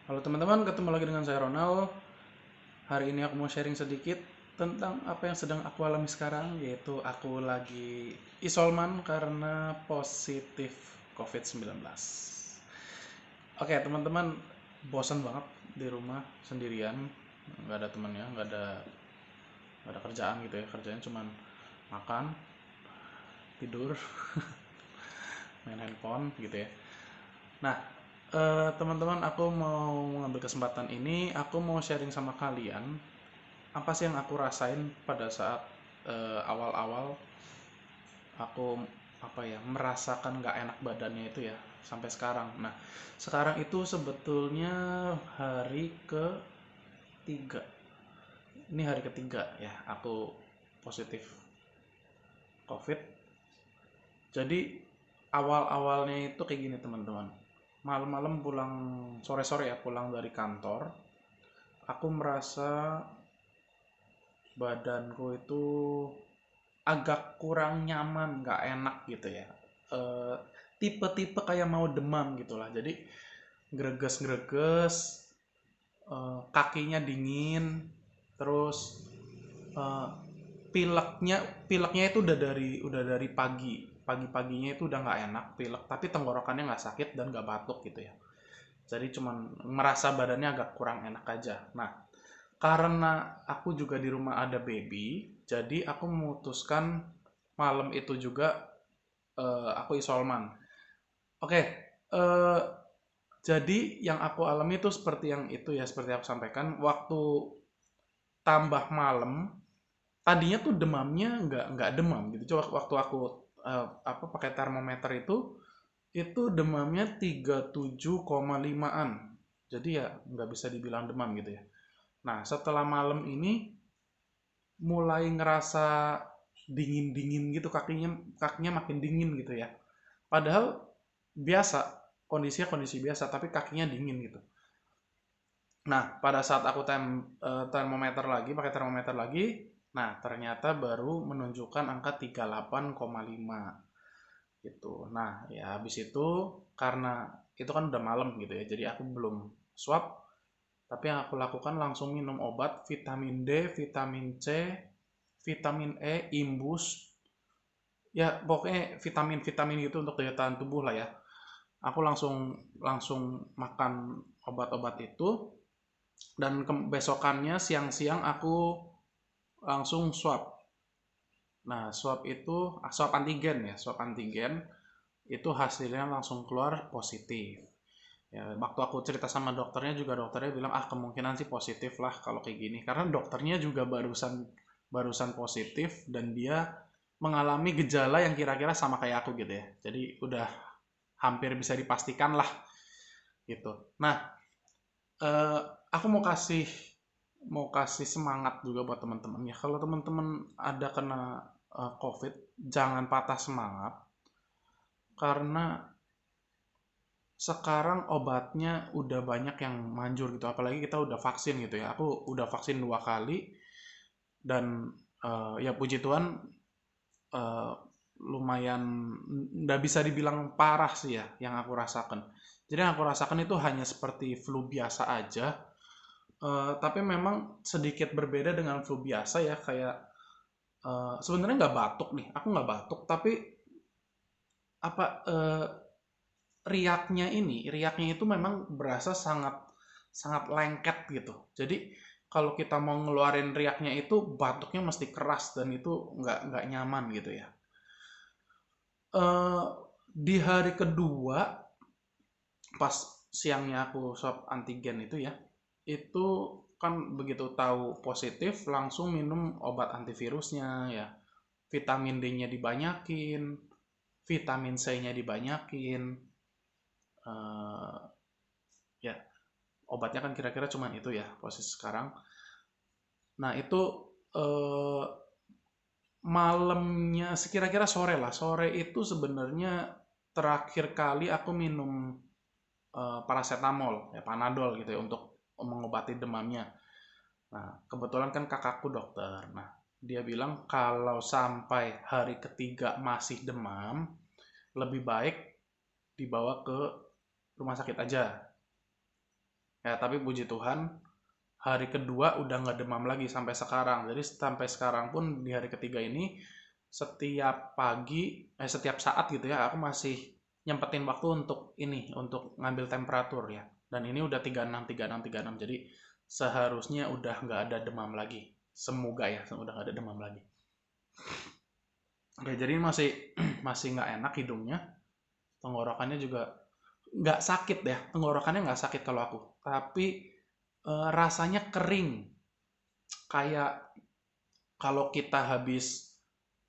Halo teman-teman, ketemu lagi dengan saya Ronald. Hari ini aku mau sharing sedikit tentang apa yang sedang aku alami sekarang, yaitu aku lagi isolman karena positif COVID-19. Oke teman-teman, bosan banget di rumah sendirian, nggak ada temennya, nggak ada kerjaan gitu ya, kerjanya cuman makan, tidur, main handphone gitu ya. Nah, teman-teman, aku mau mengambil kesempatan ini, aku mau sharing sama kalian apa sih yang aku rasain pada saat awal-awal aku apa ya merasakan nggak enak badannya itu ya sampai sekarang. Nah, sekarang itu sebetulnya hari ketiga. Ini hari ketiga ya aku positif COVID. Jadi awal-awalnya itu kayak gini teman-teman. Malam-malam pulang sore-sore ya pulang dari kantor, aku merasa badanku itu agak kurang nyaman, nggak enak gitu ya. Eh, Tipe-tipe kayak mau demam gitulah. Jadi greges-greges, kakinya dingin, terus eh, pileknya pileknya itu udah dari pagi-paginya itu udah nggak enak pilek, tapi tenggorokannya nggak sakit dan nggak batuk gitu ya. Jadi cuman merasa badannya agak kurang enak aja. Nah, karena aku juga di rumah ada baby, jadi aku memutuskan malam itu juga aku isolman. Oke, eh, jadi yang aku alami itu seperti yang itu ya, seperti aku sampaikan. Waktu tambah malam, tadinya tuh demamnya nggak demam gitu. Coba waktu aku apa pakai termometer itu demamnya 37,5-an. Jadi ya nggak bisa dibilang demam gitu ya. Nah, setelah malam ini mulai ngerasa dingin-dingin gitu, kakinya kakinya makin dingin gitu ya. Padahal biasa, kondisinya kondisi biasa, tapi kakinya dingin gitu. Nah, pada saat aku termometer lagi, pakai termometer lagi, nah ternyata baru menunjukkan angka 38,5 gitu. Nah, ya habis itu karena itu kan udah malam gitu ya, jadi aku belum swab, tapi yang aku lakukan langsung minum obat vitamin D, vitamin C, vitamin E, imbus, ya pokoknya vitamin-vitamin gitu untuk daya tahan tubuh lah ya. Aku langsung langsung makan obat-obat itu dan besokannya siang-siang aku langsung swab. Nah, swab antigen ya, swab antigen itu hasilnya langsung keluar positif. Ya, waktu aku cerita sama dokternya juga dokternya bilang kemungkinan sih positif lah kalau kayak gini karena dokternya juga barusan barusan positif dan dia mengalami gejala yang kira-kira sama kayak aku gitu ya. Jadi udah hampir bisa dipastikan lah gitu. Nah, eh, aku mau kasih semangat juga buat teman-teman ya. Kalau teman-teman ada kena COVID, jangan patah semangat karena sekarang obatnya udah banyak yang manjur gitu. Apalagi kita udah vaksin gitu ya. Aku udah vaksin 2 kali dan ya puji Tuhan eh, lumayan nggak bisa dibilang parah sih ya yang aku rasakan. Jadi yang aku rasakan itu hanya seperti flu biasa aja. Tapi memang sedikit berbeda dengan flu biasa ya kayak sebenarnya nggak batuk nih, aku nggak batuk tapi apa riaknya itu memang berasa sangat sangat lengket gitu. Jadi kalau kita mau ngeluarin riaknya itu batuknya mesti keras dan itu nggak nyaman gitu ya. Eh, di hari kedua pas siangnya aku swab antigen itu ya, itu kan begitu tahu positif langsung minum obat antivirusnya ya. Vitamin D-nya dibanyakin, vitamin C-nya dibanyakin. eh Ya, obatnya kan kira-kira cuma itu ya posisi sekarang. Nah, itu eh malamnya sekira-kira sore lah. Sore itu sebenarnya terakhir kali aku minum paracetamol, ya Panadol gitu ya untuk mengobati demamnya. Nah, kebetulan kan kakakku dokter. Nah, dia bilang kalau sampai hari ketiga masih demam, lebih baik dibawa ke rumah sakit aja. Ya, tapi puji Tuhan, hari kedua udah nggak demam lagi sampai sekarang. Jadi sampai sekarang pun di hari ketiga ini setiap pagi, setiap saat gitu ya, aku masih nyempetin waktu untuk ini, untuk ngambil temperatur ya. Dan ini udah 36, 36, 36. Jadi seharusnya udah nggak ada demam lagi. Semoga ya, udah nggak ada demam lagi. Oke, jadi masih masih nggak enak hidungnya. Tenggorokannya juga nggak sakit ya. Tenggorokannya nggak sakit kalau aku. Tapi rasanya kering. Kayak kalau kita habis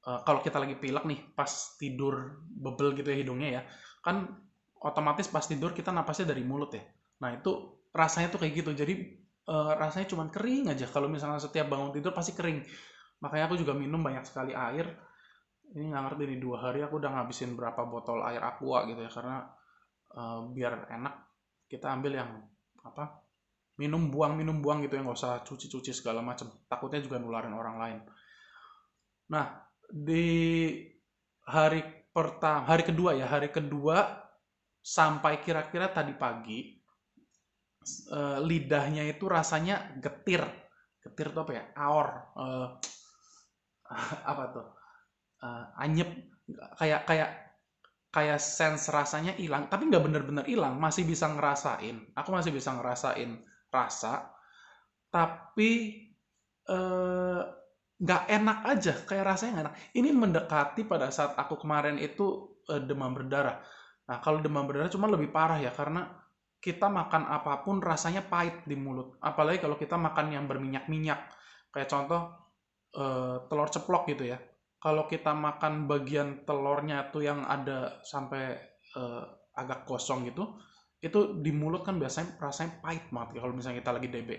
kalau kita lagi pilek nih pas tidur bebel gitu ya hidungnya ya, kan otomatis pas tidur kita napasnya dari mulut ya. Nah itu rasanya tuh kayak gitu. Jadi rasanya cuman kering aja. Kalau misalnya setiap bangun tidur pasti kering. Makanya aku juga minum banyak sekali air. Ini nggak ngerti nih 2 hari aku udah ngabisin berapa botol air aqua gitu ya, karena biar enak kita ambil yang apa, minum buang gitu ya, nggak usah cuci-cuci segala macam. Takutnya juga nularin orang lain. Nah, di hari hari kedua sampai kira-kira tadi pagi, lidahnya itu rasanya getir. Getir itu apa ya? Aor. Apa tuh? Anyep, kayak kayak kayak sense rasanya hilang, tapi nggak bener-bener hilang, masih bisa ngerasain. Aku masih bisa ngerasain rasa, tapi eh, nggak enak aja, kayak rasanya nggak enak. Ini mendekati pada saat aku kemarin itu demam berdarah. Nah, kalau demam berdarah cuma lebih parah ya, karena kita makan apapun rasanya pahit di mulut. Apalagi kalau kita makan yang berminyak-minyak. Kayak contoh telur ceplok gitu ya. Kalau kita makan bagian telurnya tuh yang ada sampai eh, agak gosong gitu, itu di mulut kan biasanya rasanya pahit banget kalau misalnya kita lagi DB.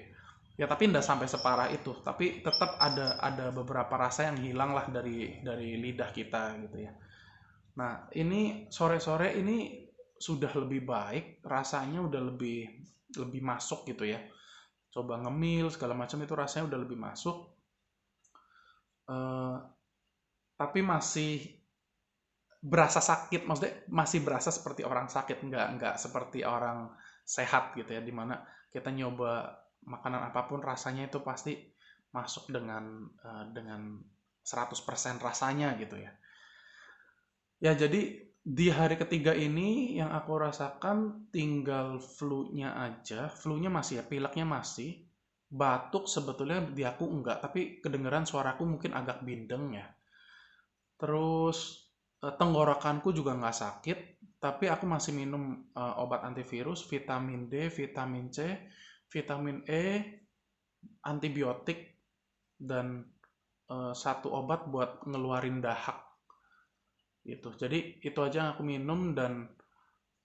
Ya tapi tidak sampai separah itu, tapi tetap ada beberapa rasa yang hilang lah dari lidah kita gitu ya. Nah, ini sore-sore ini sudah lebih baik, rasanya udah lebih lebih masuk gitu ya. Coba ngemil segala macam itu rasanya udah lebih masuk. Eh, tapi masih berasa sakit, maksudnya masih berasa seperti orang sakit, nggak seperti orang sehat gitu ya, dimana kita nyoba makanan apapun rasanya itu pasti masuk dengan 100% rasanya gitu ya. Ya jadi di hari ketiga ini yang aku rasakan tinggal flu-nya aja, flu-nya masih ya, pileknya masih, batuk sebetulnya di aku enggak, tapi kedengeran suaraku mungkin agak bindeng ya. Terus tenggorokanku juga nggak sakit, tapi aku masih minum obat antivirus, vitamin D, vitamin C, vitamin E, antibiotik, dan satu obat buat ngeluarin dahak gitu. Jadi itu aja yang aku minum, dan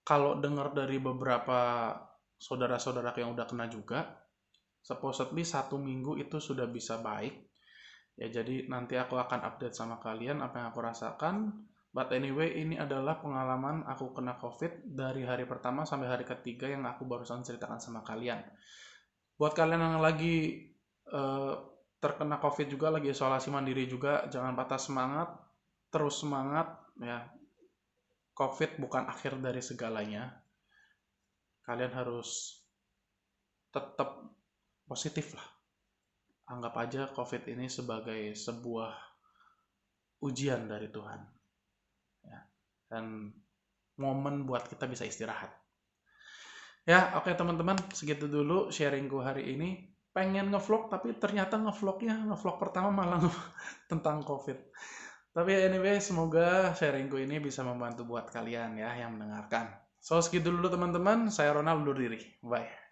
kalau dengar dari beberapa saudara-saudara yang udah kena juga, supposedly 1 minggu itu sudah bisa baik. Ya, jadi nanti aku akan update sama kalian apa yang aku rasakan. But anyway, ini adalah pengalaman aku kena COVID dari hari pertama sampai hari ketiga yang aku barusan ceritakan sama kalian. Buat kalian yang lagi eh, terkena COVID juga, lagi isolasi mandiri juga, jangan patah semangat, terus semangat ya. COVID bukan akhir dari segalanya. Kalian harus tetap positif lah. Anggap aja COVID ini sebagai sebuah ujian dari Tuhan. Ya. Dan momen buat kita bisa istirahat. Ya, oke teman-teman, segitu dulu sharingku hari ini. Pengen ngevlog, tapi ternyata ngevlog pertama malah tentang COVID. Tapi anyway, semoga sharingku ini bisa membantu buat kalian ya yang mendengarkan. So, segitu dulu teman-teman. Saya Ronald undur diri. Bye.